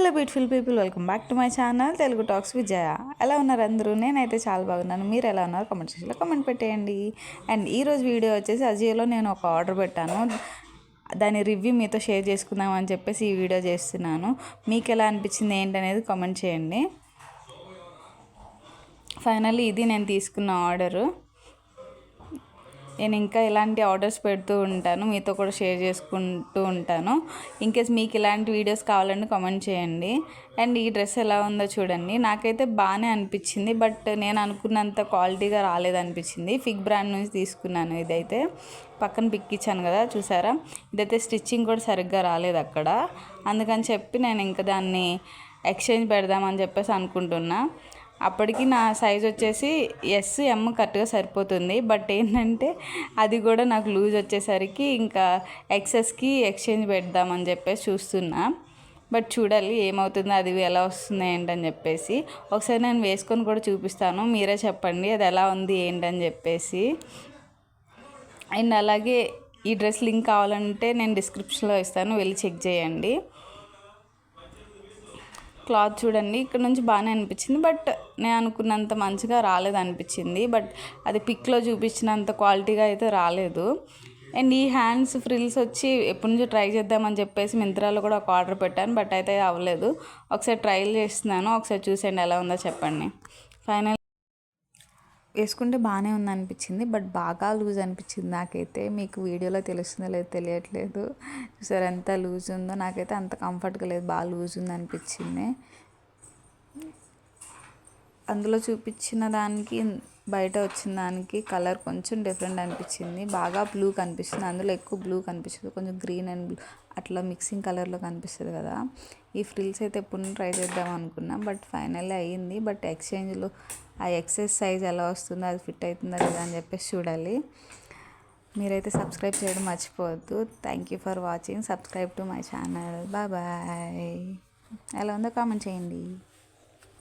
Hello beautiful people, welcome back to my channel Telugu talks with Jaya. ఎలా ఉన్నారు అందరూ? నేనైతే చాలా బాగున్నాను. మీరు ఎలా ఉన్నారు? కామెంట్ సెక్షన్లో కామెంట్ పెట్టేయండి. అండ్ ఈరోజు వీడియో వచ్చేసి అజియోలో నేను ఒక ఆర్డర్ పెట్టాను. దాని రివ్యూ మీతో షేర్ చేసుకుందాం అని చెప్పేసి ఈ వీడియో చేస్తున్నాను. మీకు ఎలా అనిపించింది ఏంటనేది కామెంట్ చేయండి. ఫైనల్లీ ఇది నేను తీసుకున్న ఆర్డరు. నేను ఇంకా ఇలాంటి ఆర్డర్స్ పెడుతూ ఉంటాను, మీతో కూడా షేర్ చేసుకుంటూ ఉంటాను. ఇన్కేస్ మీకు ఇలాంటి వీడియోస్ కావాలని కామెంట్ చేయండి. అండ్ ఈ డ్రెస్ ఎలా ఉందో చూడండి. నాకైతే బాగానే అనిపించింది, బట్ నేను అనుకున్నంత క్వాలిటీగా రాలేదనిపించింది. ఫిగ్ బ్రాండ్ నుంచి తీసుకున్నాను. ఇదైతే పక్కన పిక్ ఇచ్చాను కదా, చూసారా? ఇదైతే స్టిచ్చింగ్ కూడా సరిగ్గా రాలేదు అక్కడ. అందుకని చెప్పి నేను ఇంకా దాన్ని ఎక్స్చేంజ్ పెడదామని చెప్పేసి అనుకుంటున్నా. అప్పటికి నా సైజ్ వచ్చేసి ఎస్ ఎమ్ కరెక్ట్గా సరిపోతుంది. బట్ ఏంటంటే అది కూడా నాకు లూజ్ వచ్చేసరికి ఇంకా ఎక్సెస్కి ఎక్స్చేంజ్ పెడదామని చెప్పేసి చూస్తున్నా. బట్ చూడాలి ఏమవుతుందో, అది ఎలా వస్తుంది ఏంటని చెప్పేసి. ఒకసారి నేను వేసుకొని కూడా చూపిస్తాను, మీరే చెప్పండి అది ఎలా ఉంది ఏంటని చెప్పేసి. అండ్ అలాగే ఈ డ్రెస్ లింక్ కావాలంటే నేను డిస్క్రిప్షన్లో ఇస్తాను, వెళ్ళి చెక్ చేయండి. క్లాత్ చూడండి, ఇక్కడ నుంచి బాగానే అనిపించింది, బట్ నేను అనుకున్నంత మంచిగా రాలేదనిపించింది. బట్ అది పిక్లో చూపించినంత క్వాలిటీగా అయితే రాలేదు. అండ్ ఈ హ్యాండ్స్ ఫ్రిల్స్ వచ్చి ఎప్పటి నుంచో ట్రై చేద్దామని చెప్పేసి మింత్రాలో కూడా ఒక ఆర్డర్ పెట్టాను, బట్ అయితే అవ్వలేదు. ఒకసారి ట్రైల్ చేస్తున్నాను, ఒకసారి చూసేయండి ఎలా ఉందో చెప్పండి. ఫైనల్ వేసుకుంటే బాగానే ఉందనిపించింది, బట్ బాగా లూజ్ అనిపించింది నాకైతే. మీకు వీడియోలో తెలుస్తుందో లేదో తెలియట్లేదు. చూసారు ఎంత లూజ్ ఉందో? నాకైతే అంత కంఫర్ట్గా లేదు, బాగా లూజ్ ఉంది అనిపించింది. అందులో చూపించిన దానికి బయట వచ్చిన దానికి కలర్ కొంచెం డిఫరెంట్ అనిపించింది. బాగా బ్లూ కనిపిస్తుంది, అందులో ఎక్కువ బ్లూ కనిపిస్తుంది, కొంచెం గ్రీన్ అండ్ బ్లూ అట్లా మిక్సింగ్ కలర్లో కనిపిస్తుంది కదా. ఈ ఫ్రిల్స్ అయితే ఎప్పుడు ట్రై చేద్దాం అనుకున్నా, బట్ ఫైనల్లీ అయ్యింది. బట్ ఎక్స్చేంజ్లో ఆ ఎక్సెస్ సైజ్ ఎలా వస్తుందో, అది ఫిట్ అవుతుందా లేదా అని చెప్పేసి చూడాలి. మీరైతే సబ్స్క్రైబ్ చేయడం మర్చిపోవద్దు. Thank you for watching. Subscribe to my channel. Bye bye. ఎలా ఉందో కామెంట్ చేయండి.